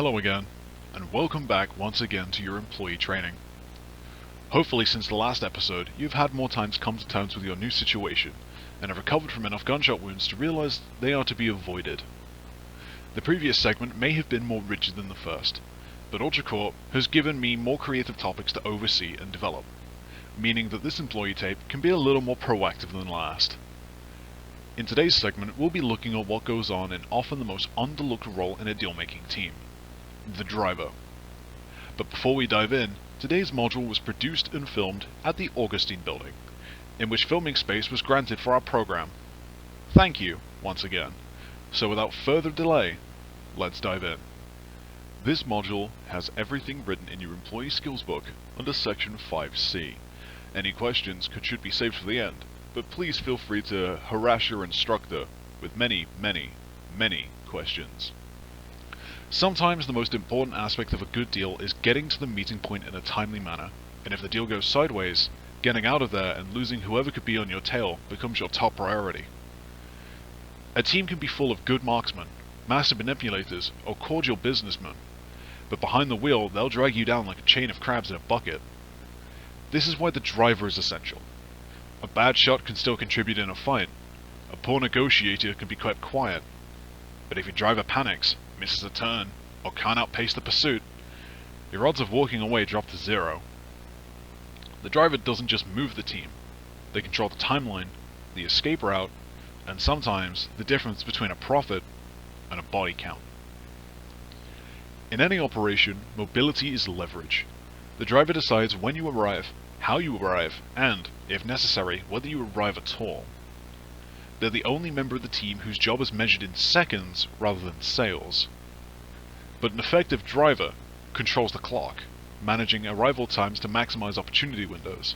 Hello again, and welcome back once again to your employee training. Hopefully since the last episode, you've had more time to come to terms with your new situation, and have recovered from enough gunshot wounds to realize they are to be avoided. The previous segment may have been more rigid than the first, but Ultracorp has given me more creative topics to oversee and develop, meaning that this employee tape can be a little more proactive than last. In today's segment, we'll be looking at what goes on in often the most underlooked role in a deal-making team, the driver. But before we dive in, today's module was produced and filmed at the Augustine building, in which filming space was granted for our program. Thank you, once again. So without further delay, let's dive in. This module has everything written in your employee skills book under section 5C. Any questions should be saved for the end, but please feel free to harass your instructor with many questions. Sometimes the most important aspect of a good deal is getting to the meeting point in a timely manner, and if the deal goes sideways, getting out of there and losing whoever could be on your tail becomes your top priority. A team can be full of good marksmen, master manipulators, or cordial businessmen, but behind the wheel they'll drag you down like a chain of crabs in a bucket. This is why the driver is essential. A bad shot can still contribute in a fight. A poor negotiator can be kept quiet. But if your driver panics, misses a turn, or can't outpace the pursuit, your odds of walking away drop to zero. The driver doesn't just move the team. They control the timeline, the escape route, and sometimes the difference between a profit and a body count. In any operation, mobility is leverage. The driver decides when you arrive, how you arrive, and, if necessary, whether you arrive at all. They're the only member of the team whose job is measured in seconds rather than sales. But an effective driver controls the clock, managing arrival times to maximize opportunity windows.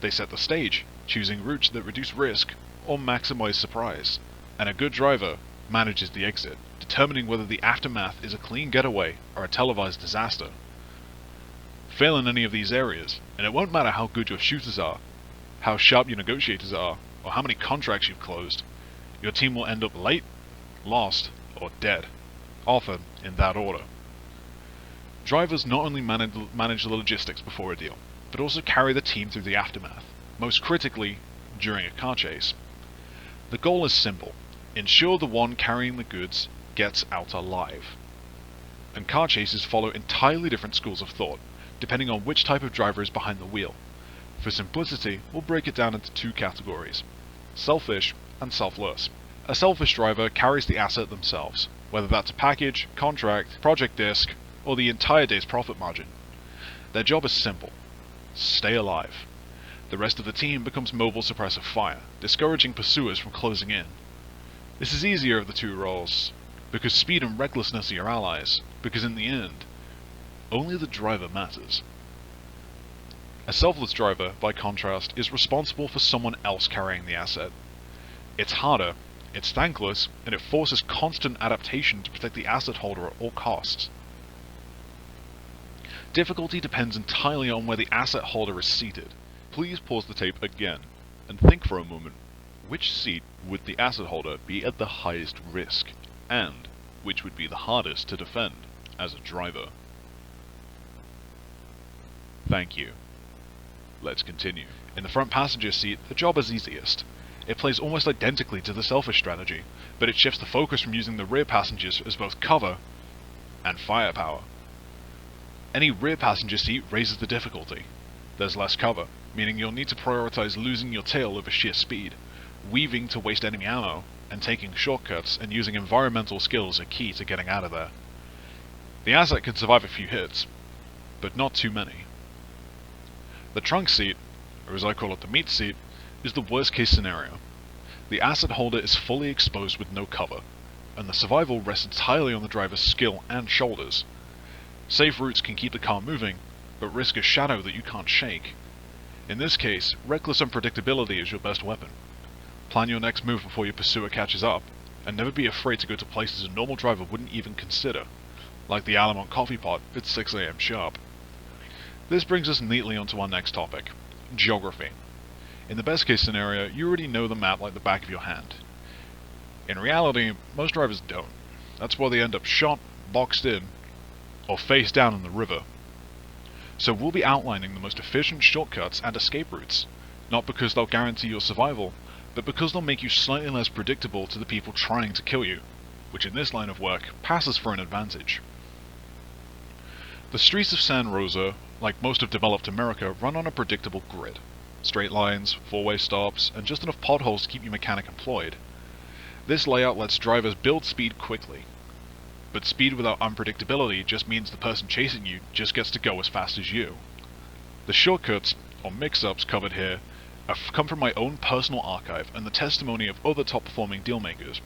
They set the stage, choosing routes that reduce risk or maximize surprise. And a good driver manages the exit, determining whether the aftermath is a clean getaway or a televised disaster. Fail in any of these areas, and it won't matter how good your shooters are, how sharp your negotiators are, or how many contracts you've closed, your team will end up late, lost, or dead, often in that order. Drivers not only manage the logistics before a deal, but also carry the team through the aftermath, most critically during a car chase. The goal is simple: ensure the one carrying the goods gets out alive. And car chases follow entirely different schools of thought, depending on which type of driver is behind the wheel. For simplicity, we'll break it down into two categories: selfish and selfless. A selfish driver carries the asset themselves, whether that's a package, contract, project disc, or the entire day's profit margin. Their job is simple: stay alive. The rest of the team becomes mobile suppressive fire, discouraging pursuers from closing in. This is easier of the two roles, because speed and recklessness are your allies, because in the end, only the driver matters. A selfless driver, by contrast, is responsible for someone else carrying the asset. It's harder, it's thankless, and it forces constant adaptation to protect the asset holder at all costs. Difficulty depends entirely on where the asset holder is seated. Please pause the tape again, and think for a moment. Which seat would the asset holder be at the highest risk, and which would be the hardest to defend as a driver? Thank you. Let's continue. In the front passenger seat, the job is easiest. It plays almost identically to the selfish strategy, but it shifts the focus from using the rear passengers as both cover and firepower. Any rear passenger seat raises the difficulty. There's less cover, meaning you'll need to prioritize losing your tail over sheer speed, weaving to waste enemy ammo, and taking shortcuts and using environmental skills are key to getting out of there. The asset can survive a few hits, but not too many. The trunk seat, or as I call it the meat seat, is the worst case scenario. The asset holder is fully exposed with no cover, and the survival rests entirely on the driver's skill and shoulders. Safe routes can keep the car moving, but risk a shadow that you can't shake. In this case, reckless unpredictability is your best weapon. Plan your next move before your pursuer catches up, and never be afraid to go to places a normal driver wouldn't even consider, like the Alamo coffee pot at 6 AM sharp. This brings us neatly onto our next topic: geography. In the best case scenario, you already know the map like the back of your hand. In reality, most drivers don't. That's why they end up shot, boxed in, or face down in the river. So we'll be outlining the most efficient shortcuts and escape routes, not because they'll guarantee your survival, but because they'll make you slightly less predictable to the people trying to kill you, which in this line of work passes for an advantage. The streets of San Rosa, like most of developed America, run on a predictable grid. Straight lines, four-way stops, and just enough potholes to keep your mechanic employed. This layout lets drivers build speed quickly. But speed without unpredictability just means the person chasing you just gets to go as fast as you. The shortcuts, or mix-ups covered here, come from my own personal archive and the testimony of other top-performing dealmakers.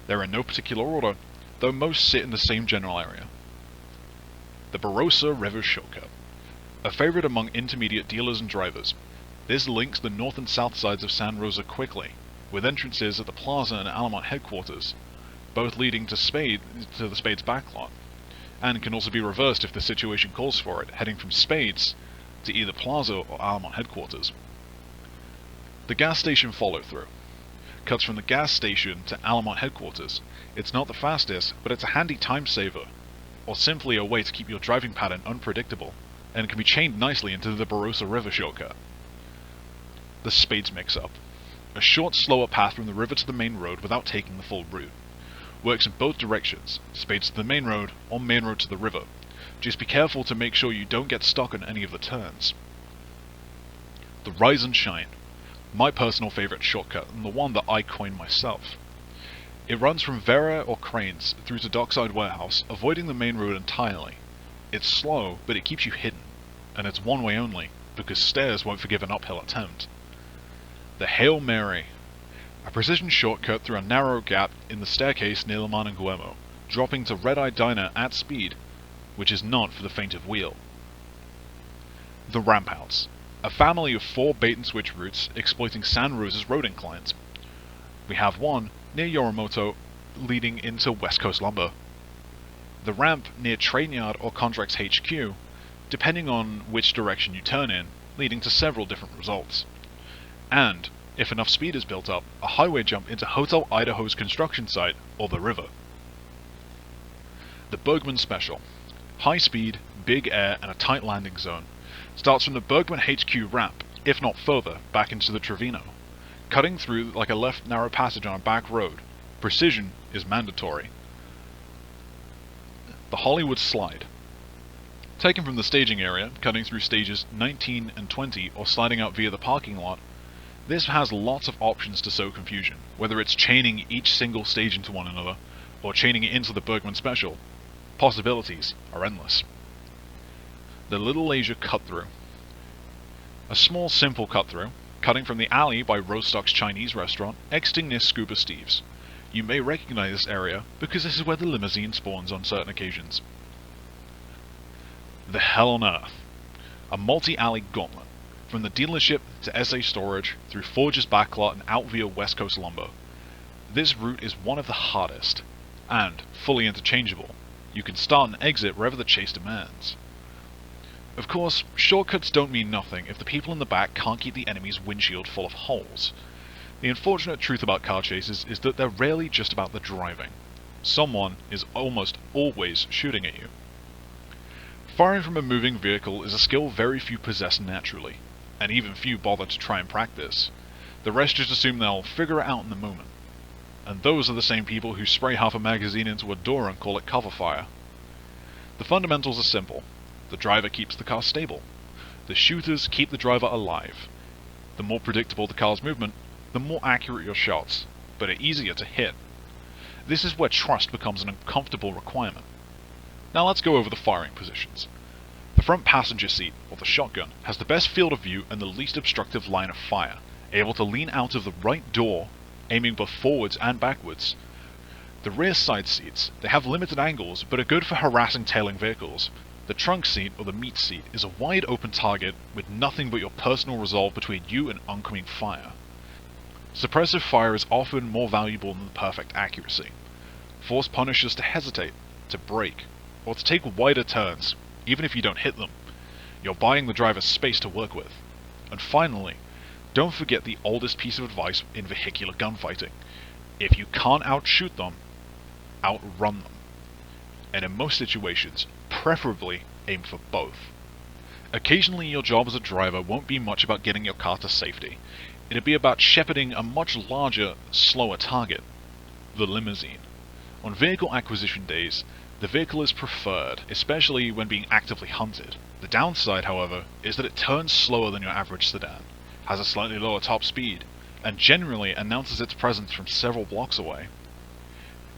They're in no particular order, though most sit in the same general area. The Barossa River Shortcut. A favorite among intermediate dealers and drivers. This links the north and south sides of San Rosa quickly, with entrances at the plaza and Alamont headquarters, both leading to the Spades backlot, and can also be reversed if the situation calls for it, heading from Spades to either plaza or Alamont headquarters. The gas station follow-through cuts from the gas station to Alamont headquarters. It's not the fastest, but it's a handy time saver, or simply a way to keep your driving pattern unpredictable, and can be chained nicely into the Barossa River shortcut. The Spades mix-up. A short, slower path from the river to the main road without taking the full route. Works in both directions, Spades to the main road, or main road to the river. Just be careful to make sure you don't get stuck on any of the turns. The Rise and Shine. My personal favourite shortcut, and the one that I coined myself. It runs from Vera or Cranes through to Dockside Warehouse, avoiding the main road entirely. It's slow, but it keeps you hidden, and it's one way only, because stairs won't forgive an uphill attempt. The Hail Mary. A precision shortcut through a narrow gap in the staircase near Le Mans and Guemo, dropping to Red Eye Diner at speed, which is not for the faint of wheel. The Ramp Outs. A family of 4 bait-and-switch routes exploiting San Rosa's road inclines. We have one near Yorimoto leading into West Coast Lumber. The ramp near Train Yard or Contracts HQ, depending on which direction you turn in, leading to several different results. And, if enough speed is built up, a highway jump into Hotel Idaho's construction site, or the river. The Bergman Special. High speed, big air, and a tight landing zone. Starts from the Bergman HQ ramp, if not further, back into the Trevino. Cutting through like a left narrow passage on a back road. Precision is mandatory. The Hollywood Slide. Taken from the staging area, cutting through stages 19 and 20 or sliding out via the parking lot, this has lots of options to sow confusion, whether it's chaining each single stage into one another, or chaining it into the Bergman Special. Possibilities are endless. The Little Asia Cut-Through. A small, simple cut-through, cutting from the alley by Rostock's Chinese restaurant, exiting near Scuba Steve's. You may recognize this area, because this is where the Limousine spawns on certain occasions. The Hell on Earth. A multi-alley gauntlet, from the dealership to SA Storage, through Forge's backlot and out via West Coast Lumber. This route is one of the hardest, and fully interchangeable. You can start and exit wherever the chase demands. Of course, shortcuts don't mean nothing if the people in the back can't keep the enemy's windshield full of holes. The unfortunate truth about car chases is that they're rarely just about the driving. Someone is almost always shooting at you. Firing from a moving vehicle is a skill very few possess naturally, and even few bother to try and practice. The rest just assume they'll figure it out in the moment. And those are the same people who spray half a magazine into a door and call it cover fire. The fundamentals are simple. The driver keeps the car stable. The shooters keep the driver alive. The more predictable the car's movement, the more accurate your shots, but are easier to hit. This is where trust becomes an uncomfortable requirement. Now let's go over the firing positions. The front passenger seat, or the shotgun, has the best field of view and the least obstructive line of fire, able to lean out of the right door, aiming both forwards and backwards. The rear side seats, they have limited angles, but are good for harassing tailing vehicles. The trunk seat, or the meat seat, is a wide open target with nothing but your personal resolve between you and oncoming fire. Suppressive fire is often more valuable than perfect accuracy. Force punishers to hesitate, to brake, or to take wider turns, even if you don't hit them. You're buying the driver space to work with. And finally, don't forget the oldest piece of advice in vehicular gunfighting. If you can't outshoot them, outrun them. And in most situations, preferably aim for both. Occasionally your job as a driver won't be much about getting your car to safety. It'd be about shepherding a much larger, slower target, the Limousine. On vehicle acquisition days, the vehicle is preferred, especially when being actively hunted. The downside, however, is that it turns slower than your average sedan, has a slightly lower top speed, and generally announces its presence from several blocks away.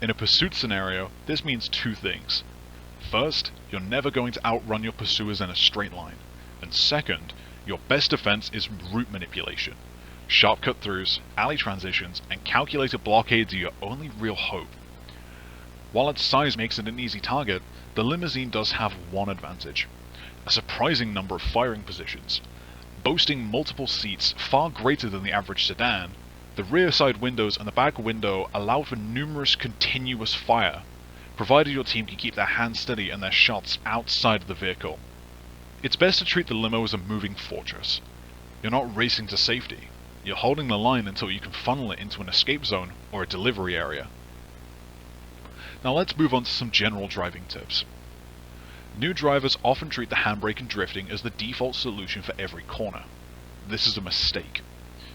In a pursuit scenario, this means two things. First, you're never going to outrun your pursuers in a straight line, and second, your best defense is route manipulation. Sharp cut-throughs, alley transitions, and calculated blockades are your only real hope. While its size makes it an easy target, the Limousine does have one advantage: a surprising number of firing positions. Boasting multiple seats far greater than the average sedan, the rear side windows and the back window allow for numerous continuous fire, provided your team can keep their hands steady and their shots outside of the vehicle. It's best to treat the limo as a moving fortress. You're not racing to safety, you're holding the line until you can funnel it into an escape zone or a delivery area. Now let's move on to some general driving tips. New drivers often treat the handbrake and drifting as the default solution for every corner. This is a mistake.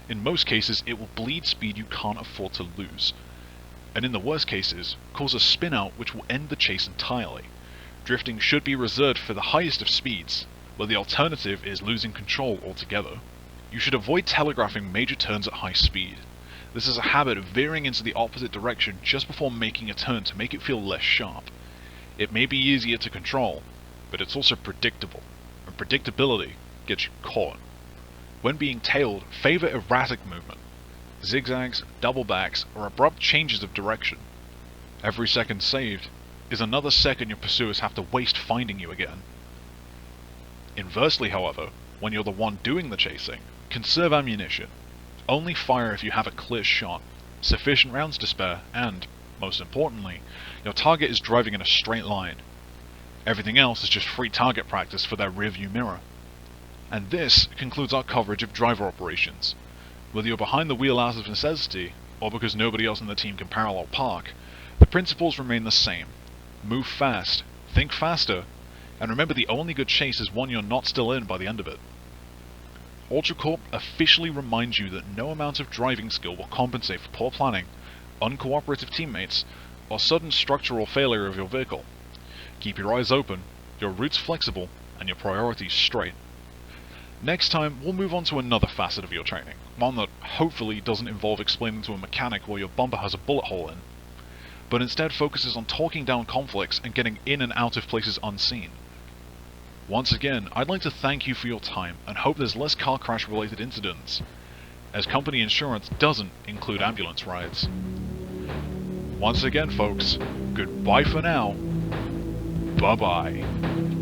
In most cases, it will bleed speed you can't afford to lose, and in the worst cases, cause a spin out which will end the chase entirely. Drifting should be reserved for the highest of speeds, where the alternative is losing control altogether. You should avoid telegraphing major turns at high speed. This is a habit of veering into the opposite direction just before making a turn to make it feel less sharp. It may be easier to control, but it's also predictable, and predictability gets you caught. When being tailed, favor erratic movement. Zigzags, double backs, or abrupt changes of direction. Every second saved is another second your pursuers have to waste finding you again. Inversely, however, when you're the one doing the chasing, conserve ammunition. Only fire if you have a clear shot, sufficient rounds to spare, and, most importantly, your target is driving in a straight line. Everything else is just free target practice for their rearview mirror. And this concludes our coverage of driver operations. Whether you're behind the wheel out of necessity, or because nobody else in the team can parallel park, the principles remain the same. Move fast, think faster, and remember the only good chase is one you're not still in by the end of it. Ultracorp officially reminds you that no amount of driving skill will compensate for poor planning, uncooperative teammates, or sudden structural failure of your vehicle. Keep your eyes open, your routes flexible, and your priorities straight. Next time, we'll move on to another facet of your training, one that hopefully doesn't involve explaining to a mechanic why your bumper has a bullet hole in, but instead focuses on talking down conflicts and getting in and out of places unseen. Once again, I'd like to thank you for your time and hope there's less car crash related incidents, as company insurance doesn't include ambulance rides. Once again folks, goodbye for now, bye bye.